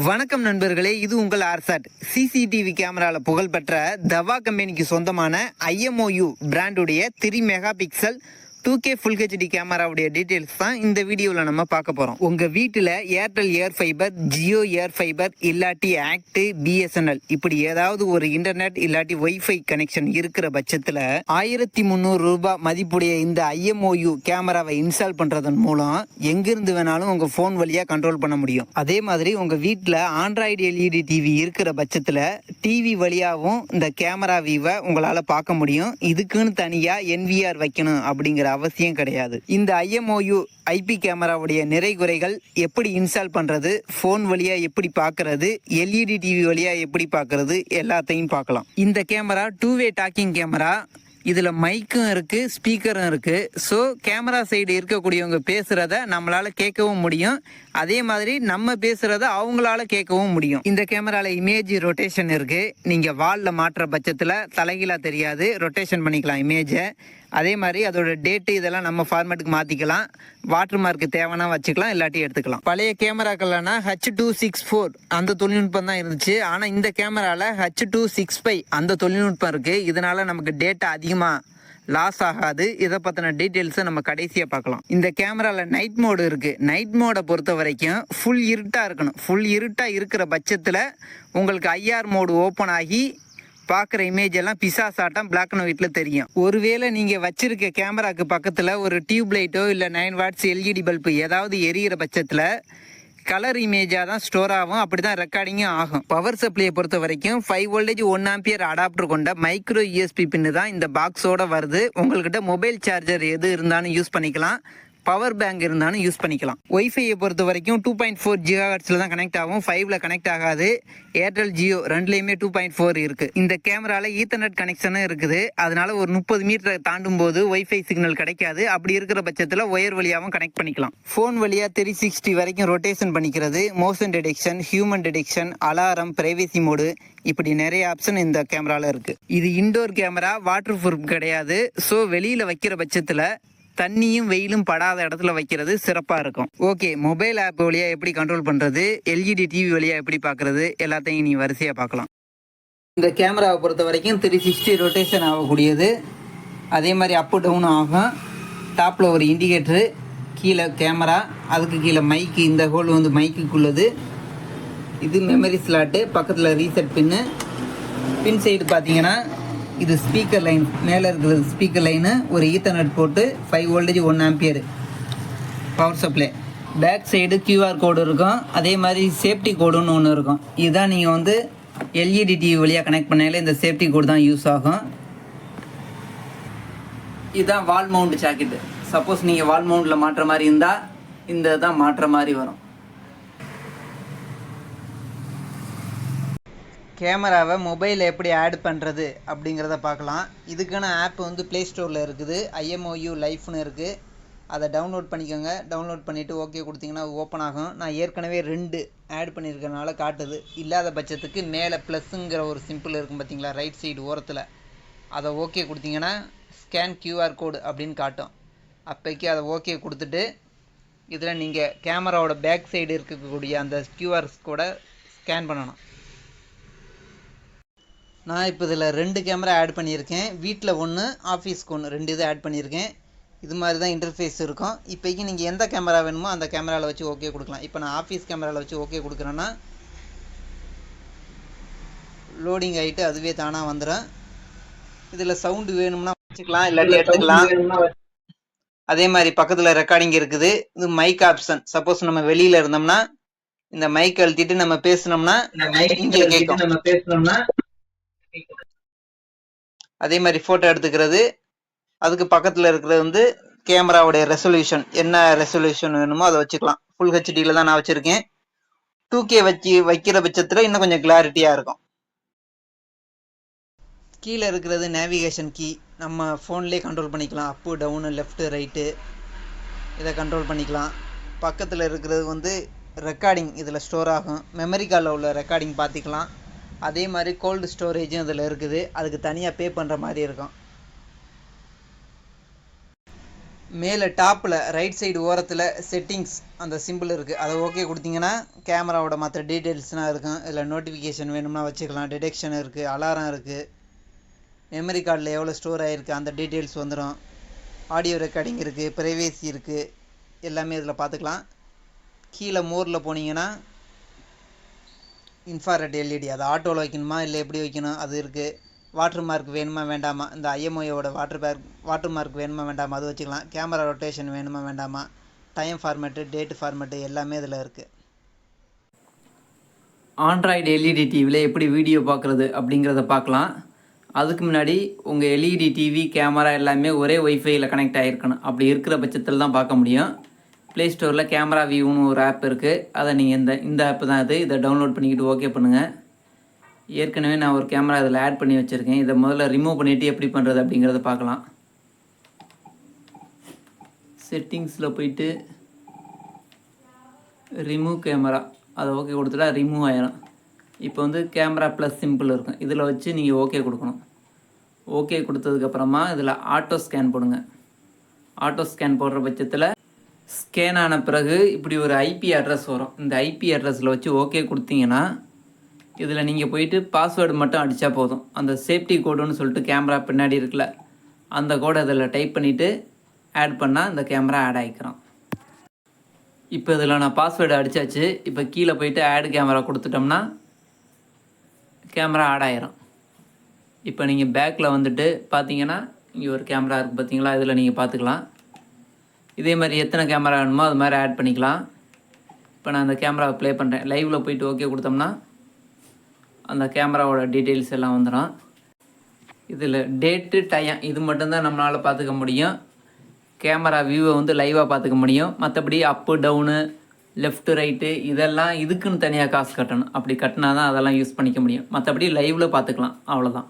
வணக்கம் நண்பர்களே, இது உங்கள் ஆர்சாட். சிசிடிவி கேமராவில் புகழ்பெற்ற தவா கம்பெனிக்கு சொந்தமான IMOU பிராண்டுடைய 3 mega pixel 2K full HD கேமராவுடைய டீட்டெயில்ஸ் தான் இந்த வீடியோவில் நம்ம பார்க்க போகிறோம். உங்கள் வீட்டில் Airtel Air Fiber, Jio Air Fiber இல்லாட்டி ஆக்ட், BSNL இப்படி ஏதாவது ஒரு இன்டர்நெட் இல்லாட்டி ஒய்ஃபை கனெக்ஷன் இருக்கிற பட்சத்தில் 1300 ரூபாய் மதிப்புடைய இந்த IMOU கேமராவை இன்ஸ்டால் பண்ணுறதன் மூலம் எங்கிருந்து வேணாலும் உங்கள் ஃபோன் வழியாக கண்ட்ரோல் பண்ண முடியும். அதே மாதிரி உங்கள் வீட்டில் ஆண்ட்ராய்டு LED டிவி இருக்கிற பட்சத்தில் டிவி வழியாகவும் இந்த கேமரா வியூவை உங்களால் பார்க்க முடியும். இதுக்குன்னு தனியாக NVR வைக்கணும் அப்படிங்கிற அவசியம் கிடையாது. இந்த IMOU IP கேமராவுடைய நிறை குறைகள், எப்படி இன்ஸ்டால் பண்றது, போன் வழியா எப்படி பார்க்கறது, LED டிவி வழியா எப்படி பார்க்கறது எல்லாத்தையும் பார்க்கலாம். இந்த கேமரா 2-வே டாக்கிங் கேமரா. இதில் மைக்கும் இருக்குது, ஸ்பீக்கரும் இருக்குது. ஸோ கேமரா சைடு இருக்கக்கூடியவங்க பேசுகிறத நம்மளால் கேட்கவும் முடியும். அதே மாதிரி நம்ம பேசுகிறத அவங்களால கேட்கவும் முடியும். இந்த கேமராவில் இமேஜ் ரொட்டேஷன் இருக்குது. நீங்கள் வாலில் மாற்றுற பட்சத்தில் தலைகீழாக தெரியாது, ரொட்டேஷன் பண்ணிக்கலாம் இமேஜை. அதே மாதிரி அதோட டேட்டு இதெல்லாம் நம்ம ஃபார்மேட்டுக்கு மாற்றிக்கலாம். வாட்டர் மார்க்கு தேவைன்னா வச்சுக்கலாம், இல்லாட்டி எடுத்துக்கலாம். பழைய கேமராக்கள்னா H.264 அந்த தொழில்நுட்பம் தான் இருந்துச்சு. ஆனால் இந்த கேமராவில் H.265 அந்த தொழில்நுட்பம் இருக்குது. இதனால் நமக்கு டேட்டா அதிகமாக லாஸ் ஆகாது. இதை பற்றின டீட்டெயில்ஸை நம்ம கடைசியாக பார்க்கலாம். இந்த கேமராவில் நைட் மோடு இருக்குது. நைட் மோடை பொறுத்த வரைக்கும் ஃபுல் இருட்டாக இருக்கணும். ஃபுல் இருட்டாக இருக்கிற பட்சத்தில் உங்களுக்கு IR மோடு ஓப்பன் ஆகி பார்க்குற இமேஜ் எல்லாம் பிசாசாட்டம் பிளாக் அண்ட் ஒயிட்டில் தெரியும். ஒருவேளை நீங்கள் வச்சிருக்க கேமராக்கு பக்கத்தில் ஒரு டியூப் லைட்டோ இல்லை 9 வாட்ஸ் LED பல்பு ஏதாவது எரியிற பட்சத்தில் கலர் இமேஜாக தான் ஸ்டோர் ஆகும். அப்படி தான் ரெக்கார்டிங்கும் ஆகும். பவர் சப்ளையை பொறுத்த வரைக்கும் 5 வோல்டேஜ் 1 ஆம்பியர் அடாப்டர் கொண்ட மைக்ரோ USB பின்னு தான் இந்த பாக்ஸோட வருது. உங்கள்கிட்ட மொபைல் சார்ஜர் எது இருந்தாலும் யூஸ் பண்ணிக்கலாம், பவர் பேங்க் இருந்தாலும் யூஸ் பண்ணிக்கலாம். ஒய்ஃபையை பொறுத்த வரைக்கும் 2.4 GHz தான் கனெக்ட் ஆகும், 5ல கனெக்ட் ஆகாது. ஏர்டெல் ஜியோ ரெண்டுலேயுமே 2.4 இருக்குது. இந்த கேமராவில் ஈத்தர்நெட் கனெக்ஷனும் இருக்குது. அதனால ஒரு 30 மீட்டரை தாண்டும் போது ஒய்ஃபை சிக்னல் கிடைக்காது. அப்படி இருக்கிற பட்சத்தில் ஒயர் வழியாகவும் கனெக்ட் பண்ணிக்கலாம். ஃபோன் வழியாக 360 வரைக்கும் ரொட்டேஷன் பண்ணிக்கிறது, motion detection, human detection, alarm, privacy mode இப்படி நிறைய ஆப்ஷன் இந்த கேமராவில் இருக்குது. இது இன்டோர் கேமரா, வாட்டர் ப்ரூஃப் கிடையாது. ஸோ வெளியில் வைக்கிற பட்சத்தில் தண்ணியும் வெயிலும் படாத இடத்துல வைக்கிறது சிறப்பாக இருக்கும். ஓகே, மொபைல் ஆப் வழியாக எப்படி கண்ட்ரோல் பண்ணுறது, LED டிவி வழியாக எப்படி பார்க்குறது எல்லாத்தையும் நீ வரிசையாக பார்க்கலாம். இந்த கேமராவை பொறுத்த வரைக்கும் 360 ரொட்டேஷன் ஆகக்கூடியது. அதே மாதிரி அப்பு டவுனும் ஆகும். டாப்பில் ஒரு இண்டிகேட்டரு, கீழே கேமரா, அதுக்கு கீழே மைக்கு. இந்த ஹோல் வந்து மைக்குக்குள்ளது. இது மெமரி ஸ்லாட்டு, பக்கத்தில் ரீசெட் பின்னு. பின் சைடு பார்த்தீங்கன்னா இது ஸ்பீக்கர் லைன், மேலே இருக்கிறது ஸ்பீக்கர் லைனு. ஒரு ஈத்தர்நெட் போட்டு 5 voltage 1 ampere power supply. Back side QR code இருக்கும். அதே மாதிரி சேஃப்டி கோடுன்னு ஒன்று இருக்கும். இதுதான் நீங்கள் வந்து LED டிவி வழியாக கனெக்ட் பண்ணாலே இந்த சேஃப்டி கோடு தான் யூஸ் ஆகும். இதுதான் வால் மவுண்ட் ஜாக்கெட்டு. சப்போஸ் நீங்கள் வால் மவுண்டில் மாட்டுற மாதிரி இருந்தால் இந்த தான் மாட்டுற மாதிரி வரும். கேமராவை மொபைலில் எப்படி ஆட் பண்ணுறது அப்படிங்கிறத பார்க்கலாம். இதுக்கான ஆப் வந்து ப்ளே ஸ்டோரில் இருக்குது. IMOU லைஃப்னு இருக்குது. அதை டவுன்லோட் பண்ணிக்கோங்க. டவுன்லோட் பண்ணிவிட்டு ஓகே கொடுத்தீங்கன்னா ஓப்பன் ஆகும். நான் ஏற்கனவே 2 ஆட் பண்ணியிருக்கனால காட்டுது. இல்லாத பட்சத்துக்கு மேலே ப்ளஸ்ஸுங்கிற ஒரு சிம்பிள் இருக்கும் பார்த்தீங்களா, ரைட் சைடு ஓரத்தில், அதை ஓகே கொடுத்தீங்கன்னா ஸ்கேன் QR கோடு அப்படின்னு காட்டும். அப்போக்கி அதை ஓகே கொடுத்துட்டு இதில் நீங்கள் கேமராவோட பேக் சைடு இருக்கக்கூடிய அந்த QR கோடை ஸ்கேன் பண்ணணும். நான் இப்போ இதில் 2 கேமரா ஆட் பண்ணியிருக்கேன். வீட்டில் 1, ஆஃபீஸ்க்கு 1, 2 இது ஆட் பண்ணியிருக்கேன். இது மாதிரி தான் இன்டர்ஃபேஸ் இருக்கும். இப்போக்கி நீங்கள் எந்த கேமரா வேணுமோ அந்த கேமராவில் வச்சு ஓகே கொடுக்கலாம். இப்போ நான் ஆஃபீஸ் கேமராவில் வச்சு ஓகே கொடுக்குறேன்னா லோடிங் ஆகிட்டு அதுவே தானாக வந்துடும். இதில் சவுண்டு வேணும்னா வச்சுக்கலாம், இல்லாட்டி எடுத்துக்கலாம். அதே மாதிரி பக்கத்தில் ரெக்கார்டிங் இருக்குது. இது மைக் ஆப்ஷன். சப்போஸ் நம்ம வெளியில் இருந்தோம்னா இந்த மைக் அழுத்திட்டு நம்ம பேசினோம்னா இங்கே கேட்கும். அதே மாதிரி ஃபோட்டோ எடுத்துக்கிறது. அதுக்கு பக்கத்தில் இருக்கிறது வந்து கேமராவுடைய ரெசல்யூஷன். என்ன ரெசல்யூஷன் வேணுமோ அதை வச்சுக்கலாம். ஃபுல் ஹெச்டியில் தான் நான் வச்சுருக்கேன். 2K வைக்கிற பட்சத்தில் இன்னும் கொஞ்சம் கிளாரிட்டியாக இருக்கும். கீழே இருக்கிறது நேவிகேஷன் கீ. நம்ம ஃபோன்லேயே கண்ட்ரோல் பண்ணிக்கலாம். அப்பு, டவுனு, லெஃப்ட்டு, ரைட்டு இதை கண்ட்ரோல் பண்ணிக்கலாம். பக்கத்தில் இருக்கிறது வந்து ரெக்கார்டிங் இதில் ஸ்டோர் ஆகும். மெமரி கார்டில் உள்ள ரெக்கார்டிங் பார்த்துக்கலாம். அதே மாதிரி கோல்டு ஸ்டோரேஜும் இதில் இருக்குது. அதுக்கு தனியாக பே பண்ணுற மாதிரி இருக்கும். மேலே டாப்பில் ரைட் சைடு ஓரத்தில் செட்டிங்ஸ் அந்த சிம்பிள் இருக்குது, அதை ஓகே கொடுத்தீங்கன்னா கேமராவோட மற்ற டீட்டெயில்ஸ்லாம் இருக்கும். இதில் நோட்டிஃபிகேஷன் வேணும்னா வச்சுக்கலாம், டிடெக்ஷன் இருக்குது, அலாரம் இருக்குது, மெமரி கார்டில் எவ்வளோ ஸ்டோர் ஆகிருக்கு அந்த டீட்டெயில்ஸ் வந்துடும், ஆடியோ ரெக்கார்டிங் இருக்குது, ப்ரைவேசி இருக்குது, எல்லாமே இதில் பார்த்துக்கலாம். கீழே மோரில் போனீங்கன்னா இன்ஃப்ராரெட் எல்இடி, அது ஆட்டோவில் வைக்கணுமா இல்லை எப்படி வைக்கணும் அது இருக்குது. வாட்டர் மார்க் வேணுமா வேண்டாமா, இந்த ஐஎம்ஓயோட வாட்டர் மார்க் வேணுமா வேண்டாமா அது வச்சுக்கலாம். கேமரா ரொட்டேஷன் வேணுமா வேண்டாமா, டைம் ஃபார்மேட்டு, டேட் ஃபார்மேட்டு எல்லாமே இதில் இருக்குது. ஆண்ட்ராய்டு எல்இடி டிவியில் எப்படி வீடியோ பார்க்குறது அப்படிங்கிறத பார்க்கலாம். அதுக்கு முன்னாடி உங்கள் எல்இடி டிவி கேமரா எல்லாமே ஒரே ஒய்ஃபையில் கனெக்ட் ஆகிருக்கணும். அப்படி இருக்கிற பட்சத்தில் தான் பார்க்க முடியும். ப்ளே ஸ்டோரில் கேமரா வியூன்னு ஒரு ஆப் இருக்குது, அதை நீங்கள் இந்த ஆப்பு தான் இது, இதை டவுன்லோட் பண்ணிக்கிட்டு ஓகே பண்ணுங்கள். ஏற்கனவே நான் ஒரு கேமரா இதில் ஆட் பண்ணி வச்சுருக்கேன். இதை முதல்ல ரிமூவ் பண்ணிவிட்டு எப்படி பண்ணுறது அப்படிங்கிறத பார்க்கலாம். செட்டிங்ஸில் போயிட்டு ரிமூவ் கேமரா அதை ஓகே கொடுத்துட்டா ரிமூவ் ஆயிடும். இப்போ வந்து கேமரா ப்ளஸ் சிம்பிள் இருக்கும், இதில் வச்சு நீங்கள் ஓகே கொடுக்கணும். ஓகே கொடுத்ததுக்கப்புறமா இதில் ஆட்டோ ஸ்கேன் போடுங்க. ஆட்டோ ஸ்கேன் போடுற பட்சத்தில் ஸ்கேன் ஆன பிறகு இப்படி ஒரு ஐபி அட்ரஸ் வரும். இந்த ஐபி அட்ரஸில் வச்சு ஓகே கொடுத்தீங்கன்னா இதில் நீங்கள் போயிட்டு பாஸ்வேர்டு மட்டும் அடித்தா போதும். அந்த சேஃப்டி கோடுன்னு சொல்லிட்டு கேமரா பின்னாடி இருக்குல்ல, அந்த கோடை இதில் டைப் பண்ணிவிட்டு ஆட் பண்ணால் இந்த கேமரா ஆட் ஆகிக்கிறோம். இப்போ இதில் நான் பாஸ்வேர்டு அடித்தாச்சு. இப்போ கீழே போயிட்டு ஆட் கேமரா கொடுத்துட்டோம்னா கேமரா ஆட் ஆகிரும். இப்போ நீங்கள் பேக்கில் வந்துட்டு பார்த்தீங்கன்னா இங்கே ஒரு கேமரா இருக்குது பார்த்தீங்களா, இதில் நீங்கள் பார்த்துக்கலாம். இதே மாதிரி எத்தனை கேமரா வேணுமோ அது மாதிரி ஆட் பண்ணிக்கலாம். இப்போ நான் அந்த கேமராவை ப்ளே பண்ணுறேன். லைவில் போயிட்டு ஓகே கொடுத்தோம்னா அந்த கேமராவோட டீட்டெயில்ஸ் எல்லாம் வந்துடும். இதில் டேட்டு டைம் இது மட்டும்தான் நம்மளால் பார்த்துக்க முடியும். கேமரா வியூவை வந்து லைவாக பார்த்துக்க முடியும். மற்றபடி அப்பு டவுனு லெஃப்ட்டு ரைட்டு இதெல்லாம் இதுக்குன்னு தனியாக காசு கட்டணும். அப்படி கட்டினா தான் அதெல்லாம் யூஸ் பண்ணிக்க முடியும். மற்றபடி லைவில் பார்த்துக்கலாம், அவ்வளோதான்.